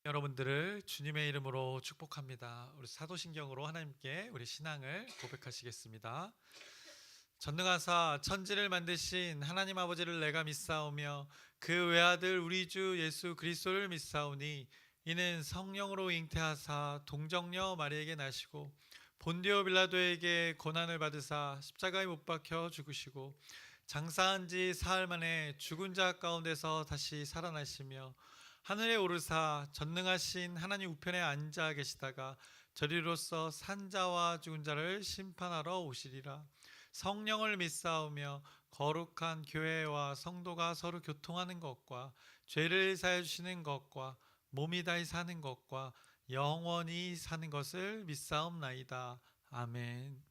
여러분들을 주님의 이름으로 축복합니다. 우리 사도신경으로 하나님께 우리 신앙을 고백하시겠습니다. 전능하사 천지를 만드신 하나님 아버지를 내가 믿사오며 그 외아들 우리 주 예수 그리스도를 믿사오니 이는 성령으로 잉태하사 동정녀 마리에게 나시고 본디오 빌라도에게 고난을 받으사 십자가에 못 박혀 죽으시고 장사한 지 사흘 만에 죽은 자 가운데서 다시 살아나시며 하늘에 오르사 전능하신 하나님 우편에 앉아 계시다가 저리로서 산자와 죽은 자를 심판하러 오시리라. 성령을 믿사오며 거룩한 교회와 성도가 서로 교통하는 것과 죄를 사해 주시는 것과 몸이 다히 사는 것과 영원히 사는 것을 믿사옵나이다. 아멘.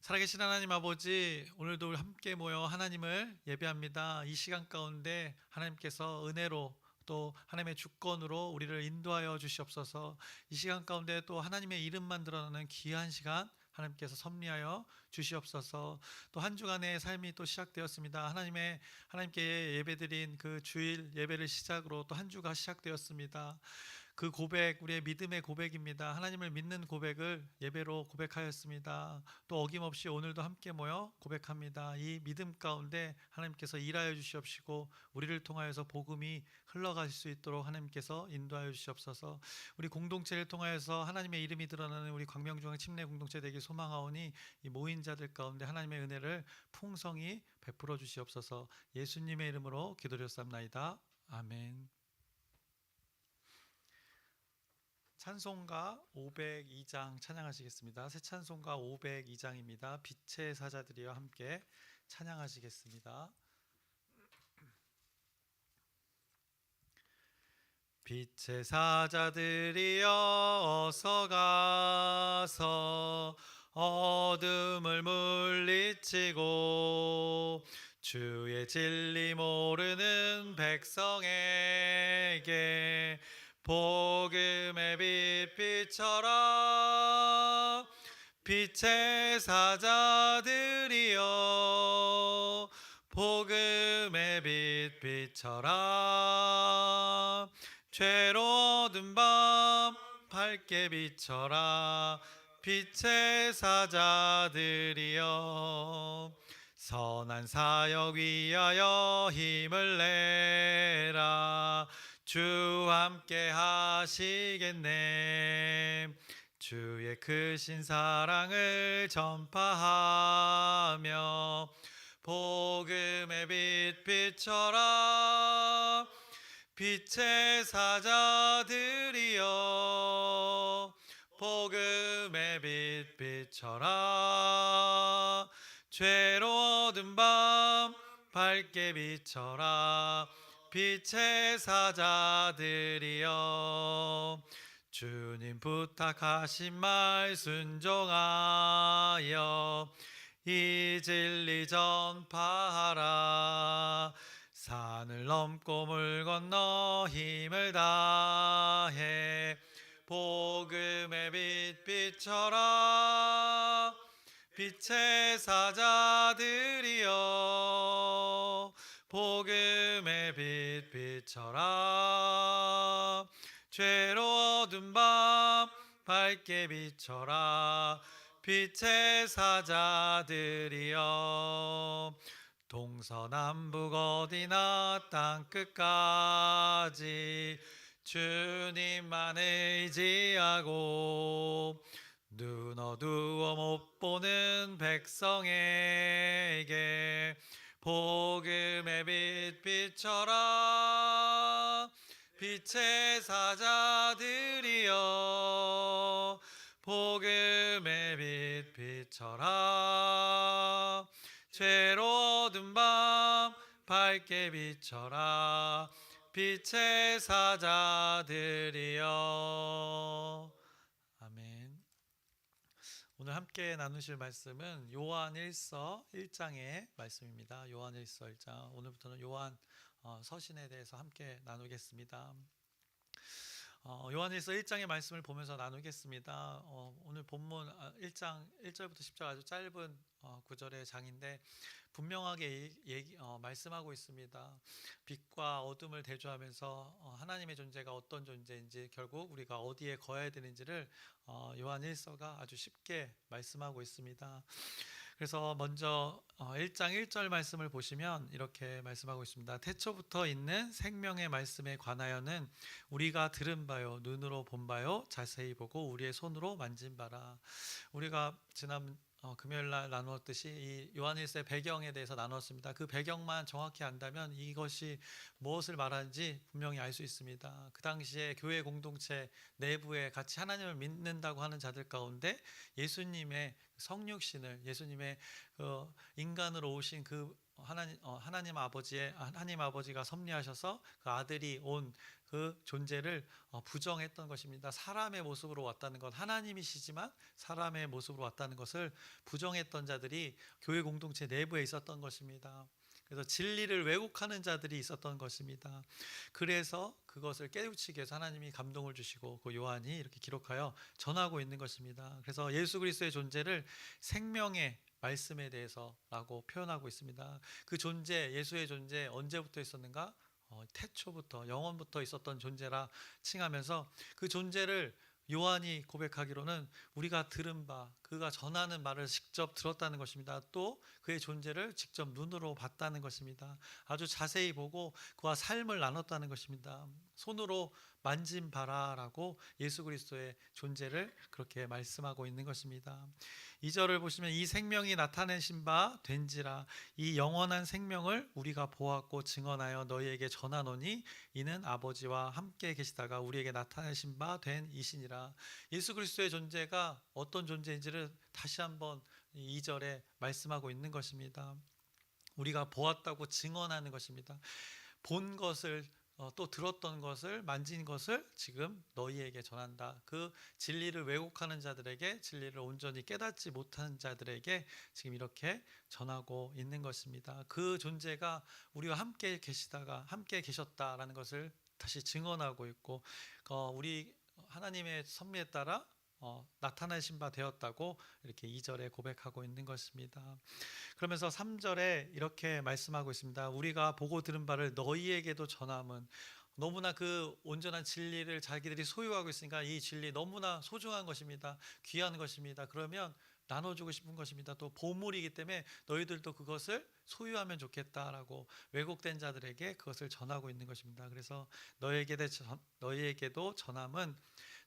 살아계신 하나님 아버지, 오늘도 함께 모여 하나님을 예배합니다. 이 시간 가운데 하나님께서 은혜로 또 하나님의 주권으로 우리를 인도하여 주시옵소서. 이 시간 가운데 또 하나님의 이름만 드러나는 귀한 시간 하나님께서 섭리하여 주시옵소서. 또 한 주간의 삶이 또 시작되었습니다. 하나님께 예배드린 그 주일 예배를 시작으로 또 한 주가 시작되었습니다. 그 고백, 우리의 믿음의 고백입니다. 하나님을 믿는 고백을 예배로 고백하였습니다. 또 어김없이 오늘도 함께 모여 고백합니다. 이 믿음 가운데 하나님께서 일하여 주시옵시고 우리를 통하여서 복음이 흘러갈 수 있도록 하나님께서 인도하여 주시옵소서. 우리 공동체를 통하여서 하나님의 이름이 드러나는 우리 광명중앙 침례 공동체 되길 소망하오니 이 모인 자들 가운데 하나님의 은혜를 풍성히 베풀어 주시옵소서. 예수님의 이름으로 기도드렸사옵나이다. 아멘. 찬송가 502장 찬양하시겠습니다. 새 찬송가 502장입니다. 빛의 사자들이여 함께 찬양하시겠습니다. 빛의 사자들이여 어서 가서 어둠을 물리치고 주의 진리 모르는 백성에게 복음의 빛 비춰라. 빛의 사자들이여 복음의 빛 비춰라. 죄로 어두운 밤 밝게 비춰라. 빛의 사자들이여 선한 사역 위하여 힘을 내라. 주 함께 하시겠네. 주의 크신 사랑을 전파하며 복음의 빛 비춰라. 빛의 사자들이여 복음의 빛 비춰라. 죄로 어두운 밤 밝게 비춰라. 빛의 사자들이여 주님 부탁하신 말 순종하여 이 진리 전파하라. 산을 넘고 물 건너 힘을 다해 복음의 빛 비춰라. 빛의 사자들이여 복음의 빛 비춰라. 죄로 어두운 밤 밝게 비춰라. 빛의 사자들이여 동서남북 어디나 땅끝까지 주님만 의지하고 눈 어두워 못 보는 백성에게 복음의 빛 비춰라. 빛의 사자들이여 복음의 빛 비춰라. 죄로 어두운 밤 밝게 비춰라. 빛의 사자들이여. 아멘. 오늘 함께 나누실 말씀은 요한 1서 1장의 말씀입니다. 요한 1서 1장. 오늘부터는 요한 서신에 대해서 함께 나누겠습니다. 요한일서 1장의 말씀을 보면서 나누겠습니다. 오늘 본문 1장 1절부터 10절 아주 짧은 구절의 장인데 분명하게 말씀하고 있습니다. 빛과 어둠을 대조하면서 하나님의 존재가 어떤 존재인지, 결국 우리가 어디에 거해야 되는지를 요한일서가 아주 쉽게 말씀하고 있습니다. 그래서 먼저 1장 1절 말씀을 보시면 이렇게 말씀하고 있습니다. 태초부터 있는 생명의 말씀에 관하여는 우리가 들은 바요, 눈으로 본 바요, 자세히 보고 우리의 손으로 만진 바라. 우리가 지난 금요일 날 나누었듯이 이 요한일서의 배경에 대해서 나누었습니다. 그 배경만 정확히 안다면 이것이 무엇을 말하는지 분명히 알 수 있습니다. 그 당시에 교회 공동체 내부에 같이 하나님을 믿는다고 하는 자들 가운데 예수님의 성육신을, 예수님의 인간으로 오신 그 하나님 아버지가 섭리하셔서 그 아들이 온 그 존재를 부정했던 것입니다. 사람의 모습으로 왔다는 것, 하나님이시지만 사람의 모습으로 왔다는 것을 부정했던 자들이 교회 공동체 내부에 있었던 것입니다. 그래서 진리를 왜곡하는 자들이 있었던 것입니다. 그래서 그것을 깨우치기 위해서 하나님이 감동을 주시고 그 요한이 이렇게 기록하여 전하고 있는 것입니다. 그래서 예수 그리스도의 존재를 생명의 말씀에 대해서라고 표현하고 있습니다. 그 존재, 예수의 존재 언제부터 있었는가? 태초부터, 영원부터 있었던 존재라 칭하면서 그 존재를 요한이 고백하기로는 우리가 들은 바, 그가 전하는 말을 직접 들었다는 것입니다. 또 그의 존재를 직접 눈으로 봤다는 것입니다. 아주 자세히 보고 그와 삶을 나눴다는 것입니다. 손으로 만진 바라라고 예수 그리스도의 존재를 그렇게 말씀하고 있는 것입니다. 2절을 보시면 이 생명이 나타내신 바 된지라, 이 영원한 생명을 우리가 보았고 증언하여 너희에게 전하노니 이는 아버지와 함께 계시다가 우리에게 나타내신 바 된 이시니라. 예수 그리스도의 존재가 어떤 존재인지를 다시 한번 2절에 말씀하고 있는 것입니다. 우리가 보았다고 증언하는 것입니다. 본 것을 또 들었던 것을, 만진 것을 지금 너희에게 전한다. 그 진리를 왜곡하는 자들에게, 진리를 온전히 깨닫지 못하는 자들에게 지금 이렇게 전하고 있는 것입니다. 그 존재가 우리와 함께 계셨다라는 것을 다시 증언하고 있고, 우리 하나님의 섭리에 따라 나타나신 바 되었다고 이렇게 2절에 고백하고 있는 것입니다. 그러면서 3절에 이렇게 말씀하고 있습니다. 우리가 보고 들은 바를 너희에게도 전함은, 너무나 그 온전한 진리를 자기들이 소유하고 있으니까 이 진리 너무나 소중한 것입니다. 귀한 것입니다. 그러면 나눠주고 싶은 것입니다. 또 보물이기 때문에 너희들도 그것을 소유하면 좋겠다라고 왜곡된 자들에게 그것을 전하고 있는 것입니다. 그래서 너희에게도 전함은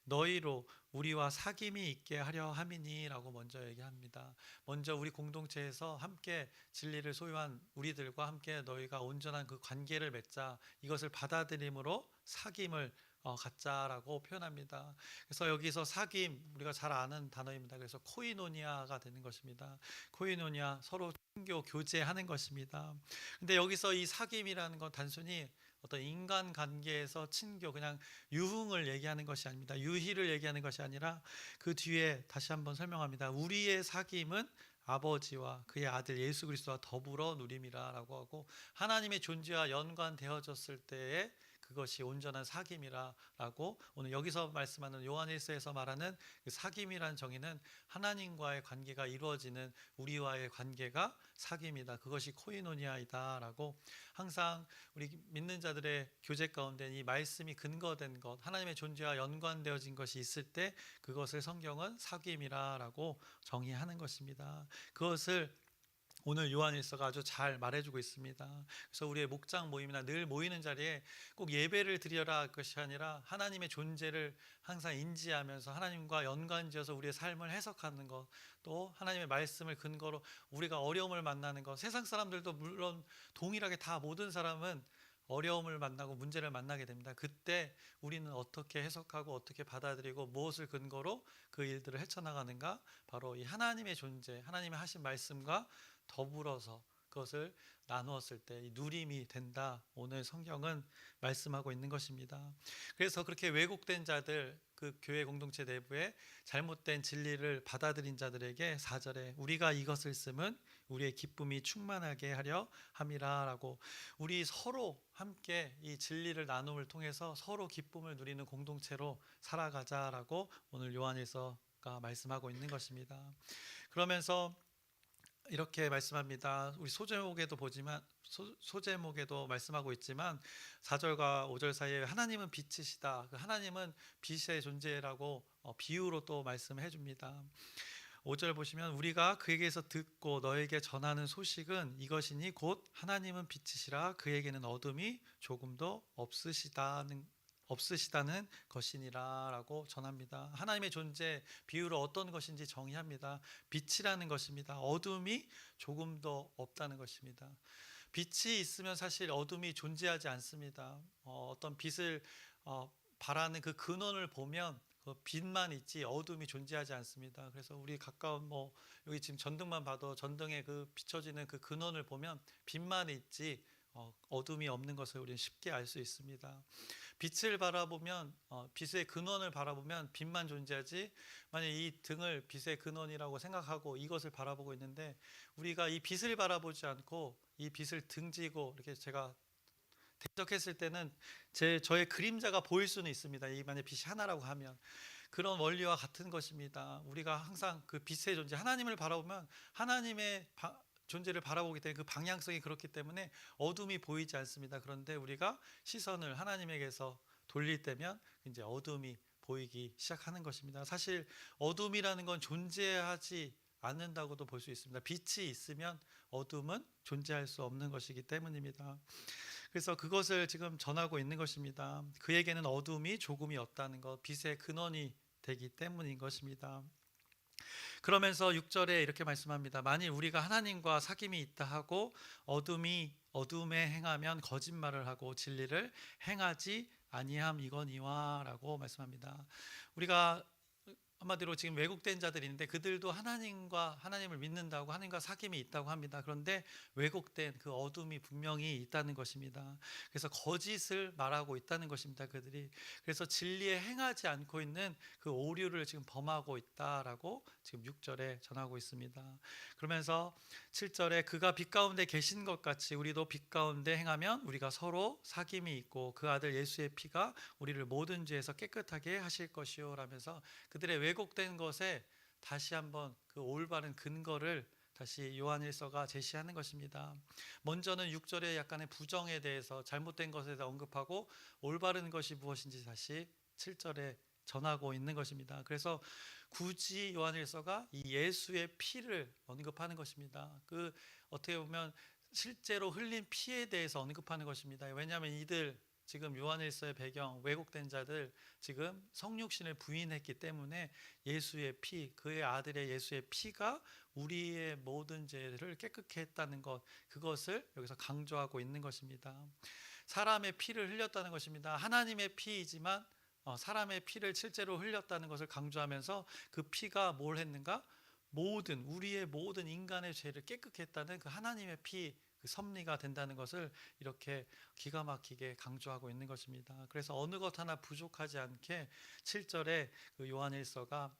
너희로 우리와 사귐이 있게 하려 함이니라고 먼저 얘기합니다. 먼저 우리 공동체에서 함께 진리를 소유한 우리들과 함께 너희가 온전한 그 관계를 맺자, 이것을 받아들임으로 사귐을 갖자라고 표현합니다. 그래서 여기서 사귐, 우리가 잘 아는 단어입니다. 그래서 코이노니아가 되는 것입니다. 코이노니아, 서로 친교, 교제하는 것입니다. 근데 여기서 이 사귐이라는 건 단순히 어떤 인간 관계에서 친교, 그냥 유흥을 얘기하는 것이 아닙니다. 유희를 얘기하는 것이 아니라 그 뒤에 다시 한번 설명합니다. 우리의 사귐은 아버지와 그의 아들 예수 그리스도와 더불어 누림이라라고 하고, 하나님의 존재와 연관되어졌을 때에 그것이 온전한 사귐이라라고, 오늘 여기서 말씀하는 요한일서에서 말하는 그 사귐이라는 정의는 하나님과의 관계가 이루어지는 우리와의 관계가 사귐이다. 그것이 코이노니아이다라고, 항상 우리 믿는 자들의 교제 가운데 이 말씀이 근거된 것, 하나님의 존재와 연관되어진 것이 있을 때 그것을 성경은 사귐이라라고 정의하는 것입니다. 그것을 오늘 요한일서가 아주 잘 말해주고 있습니다. 그래서 우리의 목장 모임이나 늘 모이는 자리에 꼭 예배를 드려라 할 것이 아니라 하나님의 존재를 항상 인지하면서 하나님과 연관지어서 우리의 삶을 해석하는 것, 또 하나님의 말씀을 근거로 우리가 어려움을 만나는 것, 세상 사람들도 물론 동일하게 다 모든 사람은 어려움을 만나고 문제를 만나게 됩니다. 그때 우리는 어떻게 해석하고 어떻게 받아들이고 무엇을 근거로 그 일들을 헤쳐나가는가, 바로 이 하나님의 존재, 하나님의 하신 말씀과 더불어서 그것을 나누었을 때 이 누림이 된다, 오늘 성경은 말씀하고 있는 것입니다. 그래서 그렇게 왜곡된 자들, 그 교회 공동체 내부에 잘못된 진리를 받아들인 자들에게 4절에 우리가 이것을 쓰면 우리의 기쁨이 충만하게 하려 함이라라고, 우리 서로 함께 이 진리를 나눔을 통해서 서로 기쁨을 누리는 공동체로 살아가자라고 오늘 요한일서가 말씀하고 있는 것입니다. 그러면서 이렇게 말씀합니다. 우리 소제목에도 보지만 소제목에도 말씀하고 있지만 4절과 5절 사이에 하나님은 빛이시다. 그 하나님은 빛의 존재라고 비유로 또 말씀해 줍니다. 5절 보시면 우리가 그에게서 듣고 너에게 전하는 소식은 이것이니 곧 하나님은 빛이시라 그에게는 어둠이 조금도 없으시다는 것이니라라고 전합니다. 하나님의 존재 비유로 어떤 것인지 정의합니다. 빛이라는 것입니다. 어둠이 조금도 없다는 것입니다. 빛이 있으면 사실 어둠이 존재하지 않습니다. 어떤 빛을 발하는 그 근원을 보면 그 빛만 있지 어둠이 존재하지 않습니다. 그래서 우리 가까운 여기 지금 전등만 봐도 전등에 그 비춰지는 그 근원을 보면 빛만 있지 어둠이 없는 것을 우리는 쉽게 알 수 있습니다. 빛을 바라보면 빛의 근원을 바라보면 빛만 존재하지, 만약 이 등을 빛의 근원이라고 생각하고 이것을 바라보고 있는데 우리가 이 빛을 바라보지 않고 이 빛을 등지고 이렇게 제가 대적했을 때는 저의 그림자가 보일 수는 있습니다. 이 만약 빛이 하나라고 하면 그런 원리와 같은 것입니다. 우리가 항상 그 빛의 존재 하나님을 바라보면 하나님의 존재를 바라보기 때문에 그 방향성이 그렇기 때문에 어둠이 보이지 않습니다. 그런데 우리가 시선을 하나님에게서 돌릴 때면 이제 어둠이 보이기 시작하는 것입니다. 사실 어둠이라는 건 존재하지 않는다고도 볼 수 있습니다. 빛이 있으면 어둠은 존재할 수 없는 것이기 때문입니다. 그래서 그것을 지금 전하고 있는 것입니다. 그에게는 어둠이 조금이 없다는 것, 빛의 근원이 되기 때문인 것입니다. 그러면서 6절에 이렇게 말씀합니다. 만일 우리가 하나님과 사귐이 있다 하고 어둠에 행하면 거짓말을 하고 진리를 행하지 아니함이거니와 라고 말씀합니다. 우리가 한마디로 지금 왜곡된 자들이 있는데 그들도 하나님을 믿는다고 하나님과 사귐이 있다고 합니다. 그런데 왜곡된 그 어둠이 분명히 있다는 것입니다. 그래서 거짓을 말하고 있다는 것입니다. 그들이 그래서 진리에 행하지 않고 있는 그 오류를 지금 범하고 있다라고 지금 6절에 전하고 있습니다. 그러면서 7절에 그가 빛 가운데 계신 것 같이 우리도 빛 가운데 행하면 우리가 서로 사귐이 있고 그 아들 예수의 피가 우리를 모든 죄에서 깨끗하게 하실 것이요 라면서 그들의 왜곡된 것에 다시 한번 그 올바른 근거를 다시 요한일서가 제시하는 것입니다. 먼저는 6절의 약간의 부정에 대해서 잘못된 것에 대해서 언급하고 올바른 것이 무엇인지 다시 7절에 전하고 있는 것입니다. 그래서 굳이 요한일서가 이 예수의 피를 언급하는 것입니다. 그 어떻게 보면 실제로 흘린 피에 대해서 언급하는 것입니다. 왜냐하면 이들 지금 요한일서의 배경 왜곡된 자들 지금 성육신을 부인했기 때문에 예수의 피, 그의 아들의 예수의 피가 우리의 모든 죄를 깨끗게 했다는 것, 그것을 여기서 강조하고 있는 것입니다. 사람의 피를 흘렸다는 것입니다. 하나님의 피이지만 사람의 피를 실제로 흘렸다는 것을 강조하면서 그 피가 뭘 했는가? 우리의 모든 인간의 죄를 깨끗게 했다는 그 하나님의 피, 그 섭리가 된다는 것을 이렇게 기가 막히게 강조하고 있는 것입니다. 그래서 어느 것 하나 부족하지 않게 7절에 그 요한일서가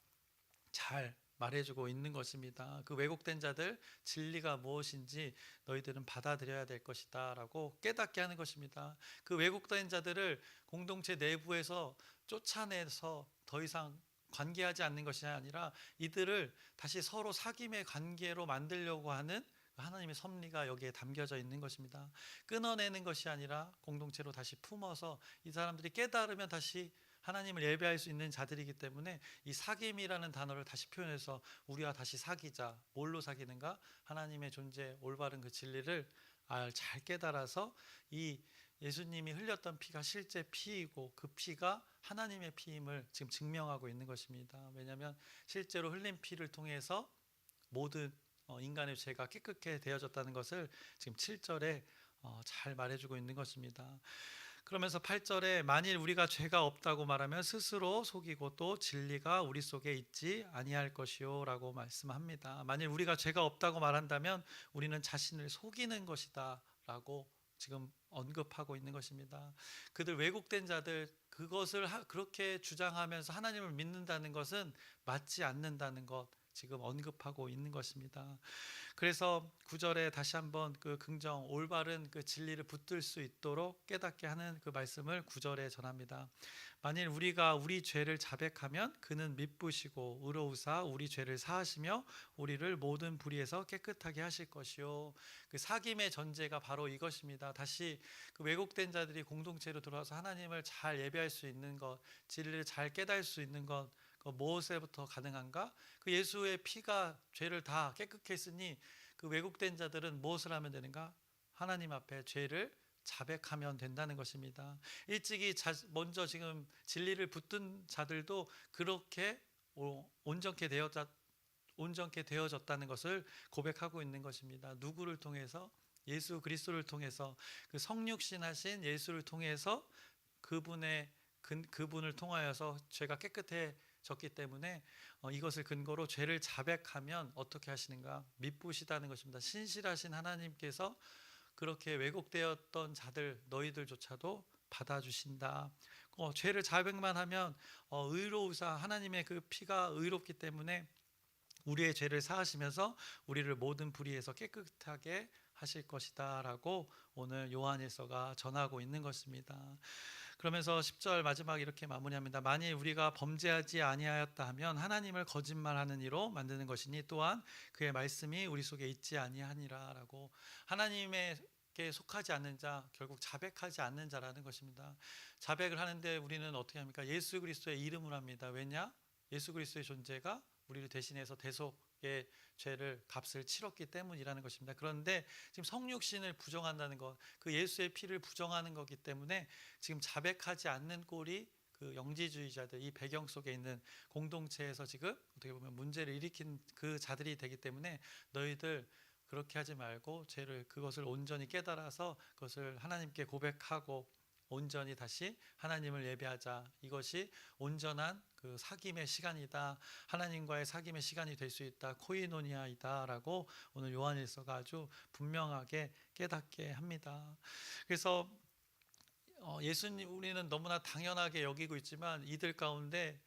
잘 말해주고 있는 것입니다. 그 왜곡된 자들 진리가 무엇인지 너희들은 받아들여야 될 것이다 라고 깨닫게 하는 것입니다. 그 왜곡된 자들을 공동체 내부에서 쫓아내서 더 이상 관계하지 않는 것이 아니라 이들을 다시 서로 사귐의 관계로 만들려고 하는 하나님의 섭리가 여기에 담겨져 있는 것입니다. 끊어내는 것이 아니라 공동체로 다시 품어서 이 사람들이 깨달으면 다시 하나님을 예배할 수 있는 자들이기 때문에 이 사귐이라는 단어를 다시 표현해서 우리와 다시 사귀자. 뭘로 사귀는가? 하나님의 존재, 올바른 그 진리를 잘 깨달아서 이 예수님이 흘렸던 피가 실제 피이고 그 피가 하나님의 피임을 지금 증명하고 있는 것입니다. 왜냐하면 실제로 흘린 피를 통해서 모든 인간의 죄가 깨끗게 되어졌다는 것을 지금 7절에 잘 말해주고 있는 것입니다. 그러면서 8절에 만일 우리가 죄가 없다고 말하면 스스로 속이고 또 진리가 우리 속에 있지 아니할 것이요 라고 말씀합니다. 만일 우리가 죄가 없다고 말한다면 우리는 자신을 속이는 것이다 라고 지금 언급하고 있는 것입니다. 그들 왜곡된 자들 그것을 그렇게 주장하면서 하나님을 믿는다는 것은 맞지 않는다는 것, 지금 언급하고 있는 것입니다. 그래서 9절에 다시 한번 그 긍정 올바른 그 진리를 붙들 수 있도록 깨닫게 하는 그 말씀을 9절에 전합니다. 만일 우리가 우리 죄를 자백하면 그는 미쁘시고 의로우사 우리 죄를 사하시며 우리를 모든 불의에서 깨끗하게 하실 것이요. 그 사귐의 전제가 바로 이것입니다. 다시 그 왜곡된 자들이 공동체로 들어와서 하나님을 잘 예배할 수 있는 것, 진리를 잘 깨달을 수 있는 것, 그 무엇에부터 가능한가? 그 예수의 피가 죄를 다 깨끗게 했으니 그 왜곡된 자들은 무엇을 하면 되는가? 하나님 앞에 죄를 자백하면 된다는 것입니다. 일찍이 먼저 지금 진리를 붙든 자들도 그렇게 온전케 되어졌다는 것을 고백하고 있는 것입니다. 누구를 통해서? 예수 그리스도를 통해서, 그 성육신하신 예수를 통해서 그분을 통하여서 죄가 깨끗해졌기 때문에 이것을 근거로 죄를 자백하면 어떻게 하시는가? 미쁘시다는 것입니다. 신실하신 하나님께서 그렇게 왜곡되었던 자들 너희들조차도 받아주신다. 죄를 자백만 하면 의로우사 하나님의 그 피가 의롭기 때문에 우리의 죄를 사하시면서 우리를 모든 불의에서 깨끗하게 하실 것이다 라고 오늘 요한일서가 전하고 있는 것입니다. 그러면서 10절 마지막 이렇게 마무리합니다. 만일 우리가 범죄하지 아니하였다 하면 하나님을 거짓말하는 이로 만드는 것이니 또한 그의 말씀이 우리 속에 있지 아니하니라 라고. 하나님에게 속하지 않는 자, 결국 자백하지 않는 자라는 것입니다. 자백을 하는데 우리는 어떻게 합니까? 예수 그리스도의 이름을 합니다. 왜냐? 예수 그리스도의 존재가 우리를 대신해서 대속의 죄를 값을 치렀기 때문이라는 것입니다. 그런데 지금 성육신을 부정한다는 것, 그 예수의 피를 부정하는 거기 때문에 지금 자백하지 않는 꼴이 그 영지주의자들, 이 배경 속에 있는 공동체에서 지금 어떻게 보면 문제를 일으킨 그 자들이 되기 때문에 너희들 그렇게 하지 말고 그것을 온전히 깨달아서 그것을 하나님께 고백하고 온전히 다시 하나님을 예배하자. 이것이 온전한 그 사귐의 시간이다. 하나님과의 사귐의 시간이 될 수 있다. 코이노니아이다 라고 오늘 요한일서가 아주 분명하게 깨닫게 합니다. 그래서 예수님 우리는 너무나 당연하게 여기고 있지만 이들 가운데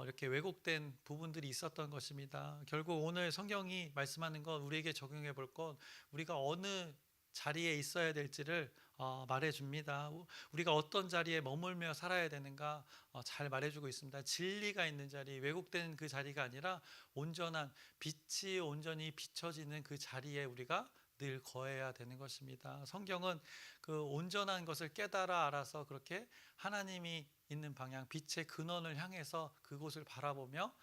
이렇게 왜곡된 부분들이 있었던 것입니다. 결국 오늘 성경이 말씀하는 것, 우리에게 적용해 볼 것, 우리가 어느 자리에 있어야 될지를 말해줍니다. 우리가 어떤 자리에 머물며 살아야 되는가 잘 말해주고 있습니다. 진리가 있는 자리, 왜곡된 그 자리가 아니라 온전한 빛이 온전히 비춰지는 그 자리에 우리가 늘 거해야 되는 것입니다. 성경은 그 온전한 것을 깨달아 알아서 그렇게 하나님이 있는 방향, 빛의 근원을 향해서 그곳을 바라보며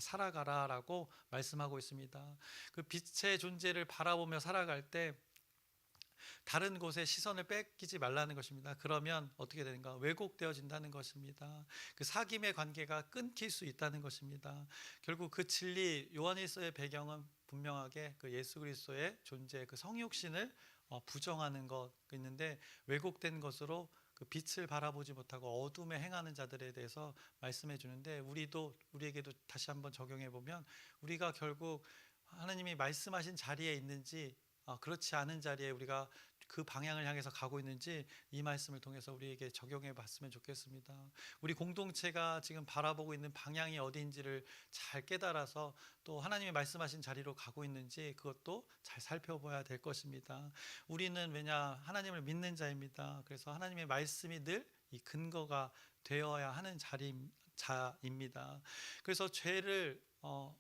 살아가라라고 말씀하고 있습니다. 그 빛의 존재를 바라보며 살아갈 때 다른 곳에 시선을 뺏기지 말라는 것입니다. 그러면 어떻게 되는가? 왜곡되어진다는 것입니다. 그 사귐의 관계가 끊길 수 있다는 것입니다. 결국 그 진리, 요한일서의 배경은 분명하게 그 예수 그리스도의 존재, 그 성육신을 부정하는 것 있는데, 왜곡된 것으로 그 빛을 바라보지 못하고 어둠에 행하는 자들에 대해서 말씀해 주는데, 우리에게도 다시 한번 적용해 보면 우리가 결국 하나님이 말씀하신 자리에 있는지 그렇지 않은 자리에 우리가 그 방향을 향해서 가고 있는지 이 말씀을 통해서 우리에게 적용해 봤으면 좋겠습니다. 우리 공동체가 지금 바라보고 있는 방향이 어디인지를 잘 깨달아서 또 하나님이 말씀하신 자리로 가고 있는지 그것도 잘 살펴봐야 될 것입니다. 우리는 왜냐 하나님을 믿는 자입니다. 그래서 하나님의 말씀이 늘 이 근거가 되어야 하는 자입니다. 그래서 죄를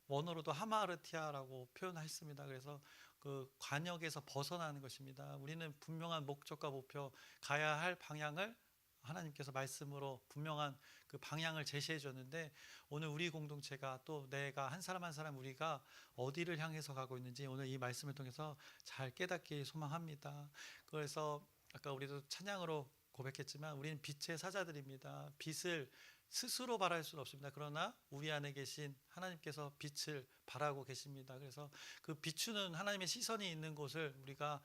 원어로도 하마르티아라고 표현했습니다. 그래서 그 관역에서 벗어나는 것입니다. 우리는 분명한 목적과 목표, 가야 할 방향을 하나님께서 말씀으로 분명한 그 방향을 제시해 줬는데, 오늘 우리 공동체가 또 내가 한 사람 한 사람 우리가 어디를 향해서 가고 있는지 오늘 이 말씀을 통해서 잘 깨닫기 소망합니다. 그래서 아까 우리도 찬양으로 고백했지만 우리는 빛의 사자들입니다. 빛을 스스로 발할 수는 없습니다. 그러나 우리 안에 계신 하나님께서 빛을 발하고 계십니다. 그래서 그 비추는 하나님의 시선이 있는 곳을 우리가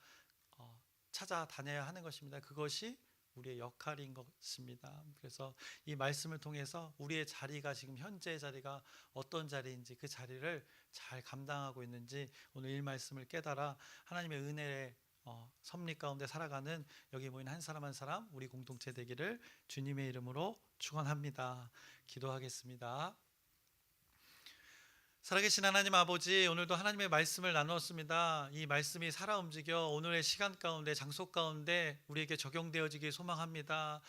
찾아다녀야 하는 것입니다. 그것이 우리의 역할인 것입니다. 그래서 이 말씀을 통해서 우리의 자리가 지금 현재의 자리가 어떤 자리인지 그 자리를 잘 감당하고 있는지 오늘 이 말씀을 깨달아 하나님의 은혜의 섭리 가운데 살아가는 여기 모인 한 사람 한 사람 우리 공동체 되기를 주님의 이름으로 축원합니다. 기도하겠습니다. 살아계신 하나님 아버지, 오늘도 하나님의 말씀을 나누었습니다. 이 말씀이 살아 움직여 오늘의 시간 가운데, 장소 가운데 우리에게 적용되어지길 소망합니다.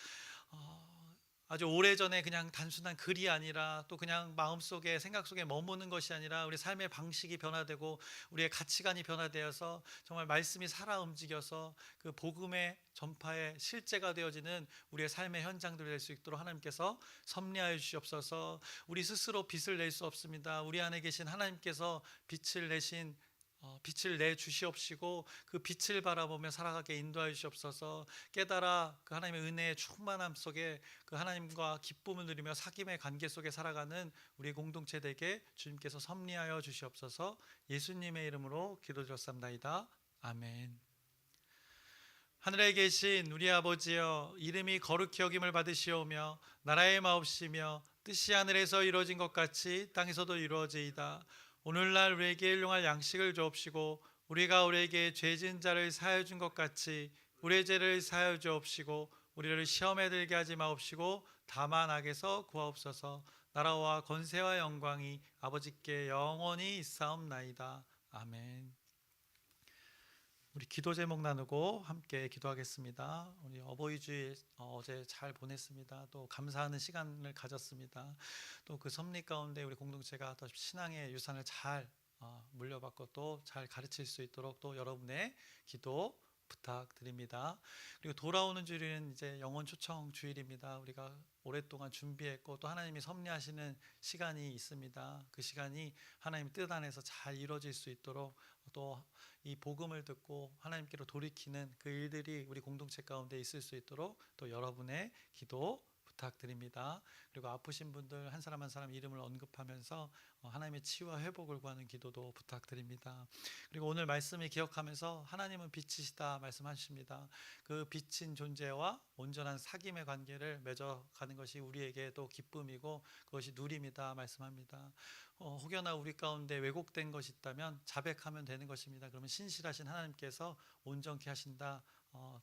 아주 오래전에 그냥 단순한 글이 아니라 또 그냥 마음속에 생각 속에 머무는 것이 아니라 우리 삶의 방식이 변화되고 우리의 가치관이 변화되어서 정말 말씀이 살아 움직여서 그 복음의 전파의 실제가 되어지는 우리의 삶의 현장들이 될 수 있도록 하나님께서 섭리하여 주시옵소서. 우리 스스로 빛을 낼 수 없습니다. 우리 안에 계신 하나님께서 빛을 내 주시옵시고 그 빛을 바라보며 살아가게 인도하여 주시옵소서. 깨달아 그 하나님의 은혜의 충만함 속에 그 하나님과 기쁨을 누리며 사귐의 관계 속에 살아가는 우리 공동체 되게 주님께서 섭리하여 주시옵소서. 예수님의 이름으로 기도드렸습니다. 아멘. 하늘에 계신 우리 아버지여, 이름이 거룩히 여김을 받으시오며 나라의 마옵시며 뜻이 하늘에서 이루어진 것 같이 땅에서도 이루어지이다. 오늘날 우리에게 일용할 양식을 주옵시고 우리가 우리에게 죄 지은 자를 사하여 준 것 같이 우리의 죄를 사하여 주옵시고 우리를 시험에 들게 하지 마옵시고 다만 악에서 구하옵소서. 나라와 권세와 영광이 아버지께 영원히 있사옵나이다. 아멘. 우리 기도 제목 나누고 함께 기도하겠습니다. 우리 어버이 주일 어제 잘 보냈습니다. 또 감사하는 시간을 가졌습니다. 또 그 섭리 가운데 우리 공동체가 더 신앙의 유산을 잘 물려받고 또 잘 가르칠 수 있도록 또 여러분의 기도 부탁드립니다. 그리고 돌아오는 주일은 이제 영혼 초청 주일입니다. 우리가 오랫동안 준비했고 또 하나님이 섭리하시는 시간이 있습니다. 그 시간이 하나님 뜻 안에서 잘 이루어질 수 있도록 또 이 복음을 듣고 하나님께로 돌이키는 그 일들이 우리 공동체 가운데 있을 수 있도록 또 여러분의 기도 부탁드립니다. 그리고 아프신 분들 한 사람 한 사람 이름을 언급하면서 하나님의 치유와 회복을 구하는 기도도 부탁드립니다. 그리고 오늘 말씀을 기억하면서 하나님은 빛이시다 말씀하십니다. 그 빛인 존재와 온전한 사귐의 관계를 맺어가는 것이 우리에게 또 기쁨이고 그것이 누림이다 말씀합니다. 혹여나 우리 가운데 왜곡된 것이 있다면 자백하면 되는 것입니다. 그러면 신실하신 하나님께서 온전케 하신다,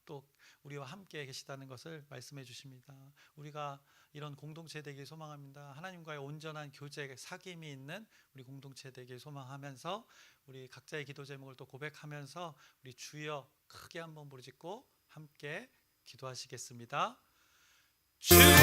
또 우리와 함께 계시다는 것을 말씀해 주십니다. 우리가 이런 공동체 되길 소망합니다. 하나님과의 온전한 교제, 사귐이 있는 우리 공동체 되길 소망하면서 우리 각자의 기도 제목을 또 고백하면서 우리 주여 크게 한번 부르짖고 함께 기도하시겠습니다. 주여